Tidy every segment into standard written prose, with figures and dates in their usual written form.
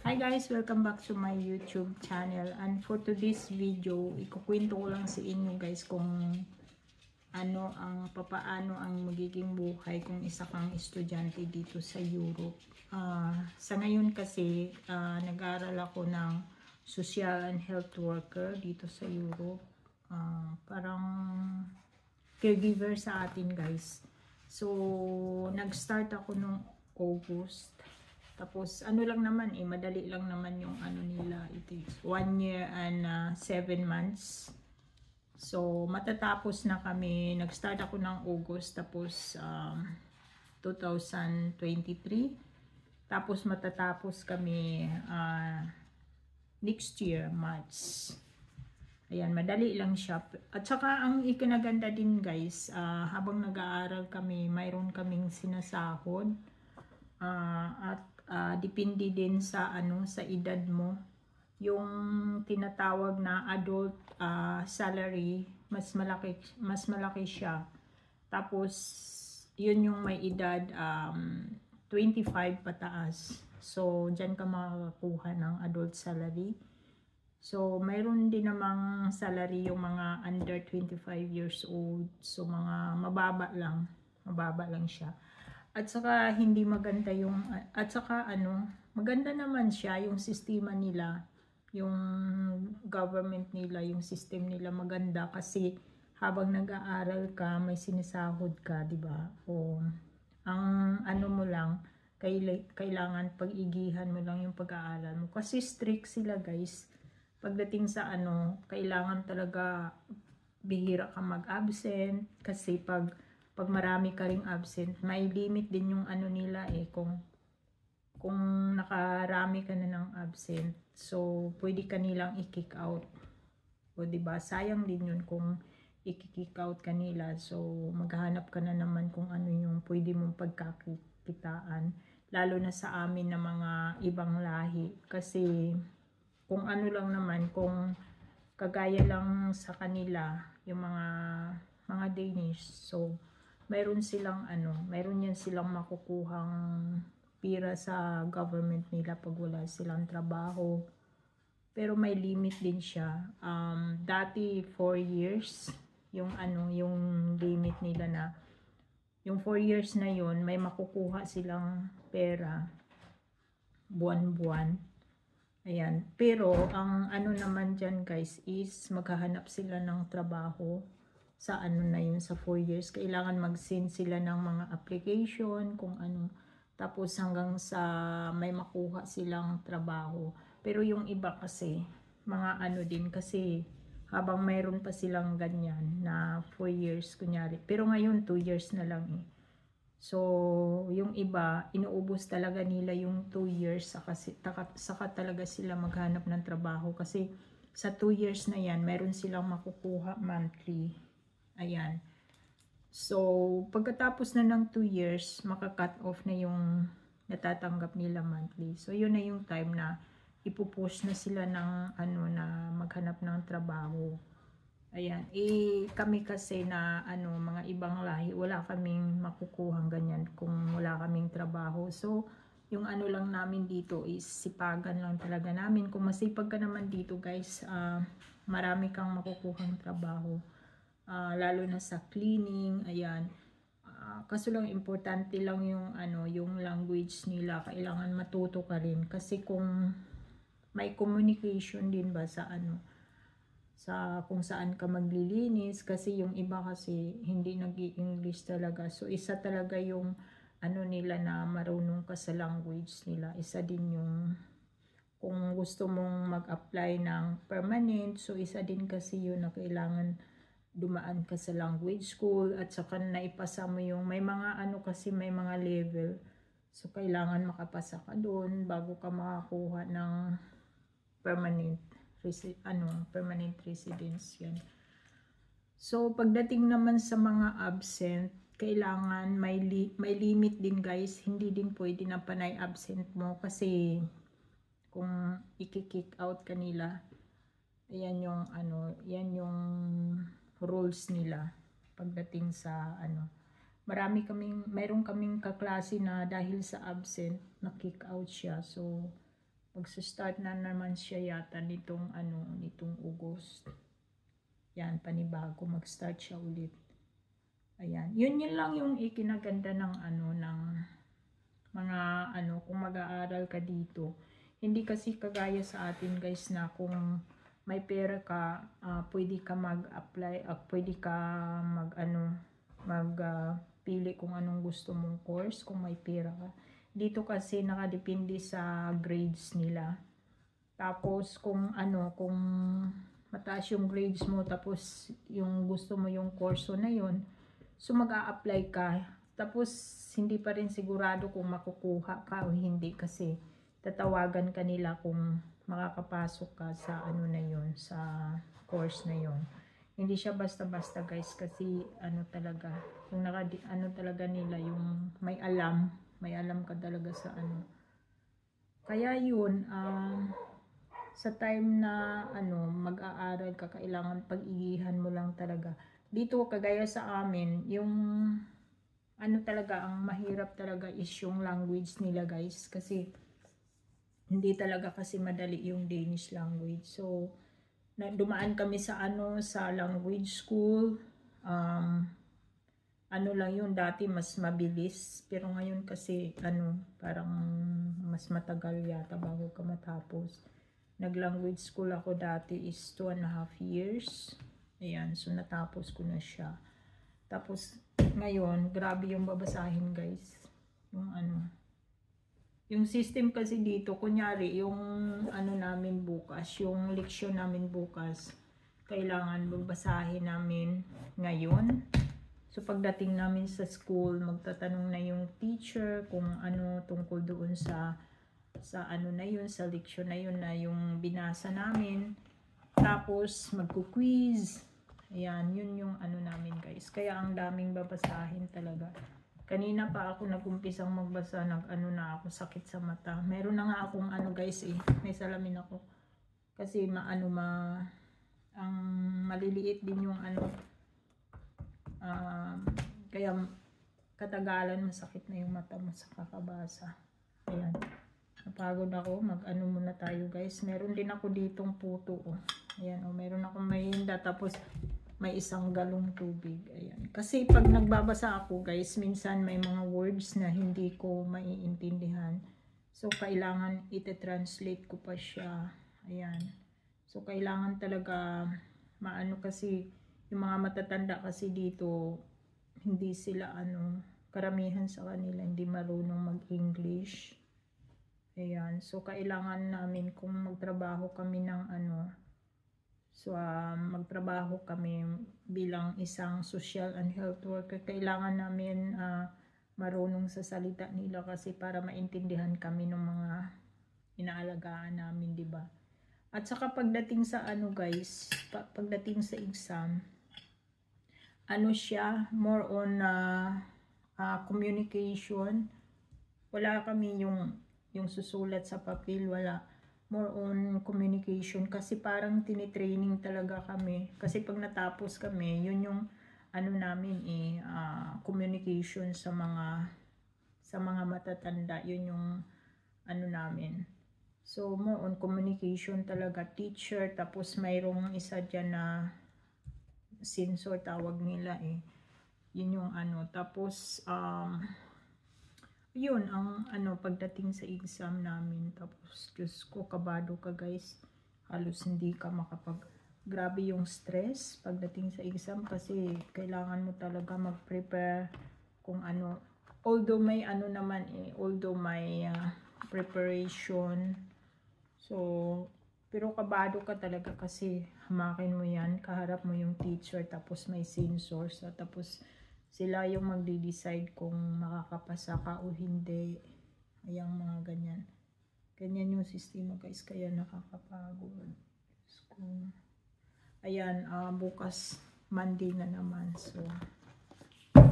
Hi guys, welcome back to my YouTube channel. And for today's video, ikukwento ko lang sa inyo guys kung papaano ang magiging buhay kung isa kang estudyante dito sa Europe. Sa ngayon kasi, nag-aaral ako ng social and health worker dito sa Europe. Parang caregiver sa atin guys. So, nag-start ako nung August. Tapos, lang naman madali lang naman yung nila. It is 1 year and 7 months. So, matatapos na kami. Nag-start ako ng August, tapos 2023. Tapos, matatapos kami next year, March. Ayan, madali lang siya. At saka, ang ikinaganda din guys, habang nag-aaral kami, mayroon kaming sinasahod. At depende din sa sa edad mo, yung tinatawag na adult salary, mas malaki siya. Tapos yun yung may edad 25 pataas. So diyan ka makakakuha ng adult salary. So mayroon din namang salary yung mga under 25 years old. So mga mababa lang siya. At saka hindi maganda yung, at saka maganda naman siya yung sistema nila, yung government nila, yung system nila maganda kasi habang nag-aaral ka, may sinisahod ka, di ba? O ang mo lang, kailangan pag-igihan mo lang yung pag-aaral mo. Kasi strict sila guys. Pagdating sa kailangan talaga bihira ka mag-absent kasi pag marami ka ring absent, may limit din yung nila kung nakarami ka na ng absent. So, pwede ka nilang i-kick out. O, diba? Sayang din yun kung i-kick out ka nila. So, maghahanap ka na naman kung ano yung pwede mong pagkakitaan. Lalo na sa amin na mga ibang lahi. Kasi, kung lang naman, kung kagaya lang sa kanila, yung mga Danish. So, mayroon yan silang makukuhang pira sa government nila pag wala silang trabaho. Pero may limit din siya. Dati 4 years yung yung limit nila na yung 4 years na yon may makukuha silang pera buwan-buwan. Ayan. Pero ang naman dyan guys is maghahanap sila ng trabaho sa na yun, sa 4 years. Kailangan mag-send sila ng mga application, kung tapos hanggang sa may makuha silang trabaho. Pero yung iba kasi, mga din kasi, habang mayroon pa silang ganyan na 4 years, kunyari. Pero ngayon, 2 years na lang eh. So, yung iba, inuubos talaga nila yung 2 years, saka talaga sila maghanap ng trabaho. Kasi, sa 2 years na yan, meron silang makukuha monthly. Ayan. So, pagkatapos na ng 2 years, maka-cut off na yung natatanggap nila monthly. So, yun na yung time na ipupush na sila ng na maghanap ng trabaho. Ayan. Kami kasi na mga ibang lahi, wala kaming makukuhang ganyan kung wala kaming trabaho. So, yung lang namin dito is sipagan lang talaga namin. Kung masipag ka naman dito guys, marami kang makukuhang trabaho. Lalo na sa cleaning, ayan. Kaso lang importante lang yung yung language nila, kailangan matuto ka rin kasi kung may communication din ba sa sa kung saan ka maglilinis, kasi yung iba kasi hindi nag-i-English talaga. So isa talaga yung nila na marunong ka sa language nila. Isa din yung kung gusto mong mag-apply ng permanent, so isa din kasi yun na kailangan dumaan ka sa language school at saka naipasa mo yung may mga kasi may mga level. So kailangan makapasa ka doon bago ka makakuha ng permanent permanent residence yan. So pagdating naman sa mga absent, kailangan may limit din guys. Hindi din pwede na panay absent mo kasi kung i-kick out kanila, ayan yung yan yung rules nila pagdating sa mayroon kaming kaklase na dahil sa absent na kick out siya. So Magsa-start na naman siya yata nitong nitong August. Yan, panibago, mag-start siya ulit. Ayan, yun lang yung ikinaganda ng ng mga kung mag-aaral ka dito. Hindi kasi kagaya sa atin guys na kung may pera ka, pwede ka mag-apply, pwede ka pili kung anong gusto mong course kung may pera ka. Dito kasi nakadepende sa grades nila. Tapos kung kung mataas yung grades mo tapos yung gusto mo yung course na yun, so mag-a-apply ka. Tapos hindi pa rin sigurado kung makukuha ka o hindi kasi tatawagan ka nila kung makakapasok ka sa na yun, sa course na yun. Hindi siya basta-basta guys kasi talaga, yung talaga nila yung may alam ka talaga sa Kaya yun, sa time na mag-aaral ka, kailangan pag-igihan mo lang talaga. Dito kagaya sa amin, yung talaga, ang mahirap talaga is yung language nila guys. Kasi hindi talaga kasi madali yung Danish language. So, dumaan kami sa sa language school. Lang yun, dati mas mabilis. Pero ngayon kasi, parang mas matagal yata bago ka matapos. Nag-language school ako dati is 2.5 years. Ayan, so natapos ko na siya. Tapos, ngayon, grabe yung babasahin guys. Yung yung system kasi dito, kunyari, yung namin bukas, yung leksyon namin bukas, kailangan babasahin namin ngayon. So, pagdating namin sa school, magtatanong na yung teacher kung tungkol doon sa na yun, sa leksyon na yun na yung binasa namin. Tapos, magku-quiz. Ayan, yun yung namin guys. Kaya ang daming babasahin talaga. Kanina pa ako nag-umpisang magbasa, na ako, sakit sa mata. Meron na nga akong guys may salamin ako. Kasi ang maliliit din yung kaya katagalan masakit na yung mata mo sa kakabasa. Ayan. Napagod ako. Muna tayo guys. Meron din ako ditong puto. Ayan. Meron ako mahinda. Tapos may isang galong tubig. Ayan. Kasi pag nagbabasa ako guys, minsan may mga words na hindi ko maiintindihan. So kailangan ite-translate ko pa siya. Ayan. So kailangan talaga kasi yung mga matatanda kasi dito, hindi sila karamihan sa kanila hindi marunong mag-English. Ayan, so kailangan namin kung magtrabaho kami ng magtrabaho kami bilang isang social and health worker, kailangan namin marunong sa salita nila kasi para maintindihan kami ng mga inaalagaan namin, 'di ba? At saka pagdating sa guys, pagdating sa exam, siya, more on communication. Wala kami yung susulat sa papel, wala. More on communication kasi parang tinitraining talaga kami. Kasi pag natapos kami, yun yung namin communication sa mga matatanda. Yun yung namin. So, more on communication talaga, teacher, tapos mayroong isa dyan na sensor tawag nila yun yung tapos yun ang pagdating sa exam namin. Tapos Diyos ko, kabado ka guys, halos hindi ka grabe yung stress pagdating sa exam kasi kailangan mo talaga mag-prepare kung although may naman although may preparation, so pero kabado ka talaga kasi hamakin mo yan, kaharap mo yung teacher, tapos may sensors, tapos sila yung magde-decide kung makakapasa ka o hindi. Ayang mga ganyan. Ganyan yung sistema guys, kaya nakakapagod. So, ayan, bukas Monday na naman. So,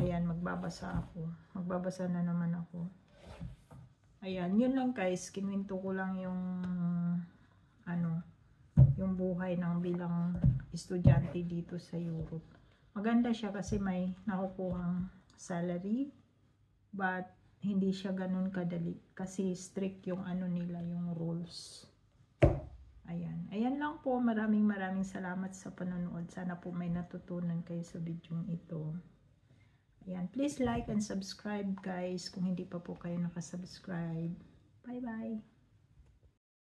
ayan, magbabasa na naman ako. Ayan, yun lang guys, kinuwento ko lang yung yung buhay ng bilang estudyante dito sa Europe. Maganda siya kasi may nakukuhang salary, but hindi siya ganun kadali kasi strict yung ano nila, yung rules. Ayan. Ayan lang po. Maraming salamat sa panonood. Sana po may natutunan kayo sa video ito. Ayan. Please like and subscribe guys kung hindi pa po kayo nakasubscribe. Bye bye.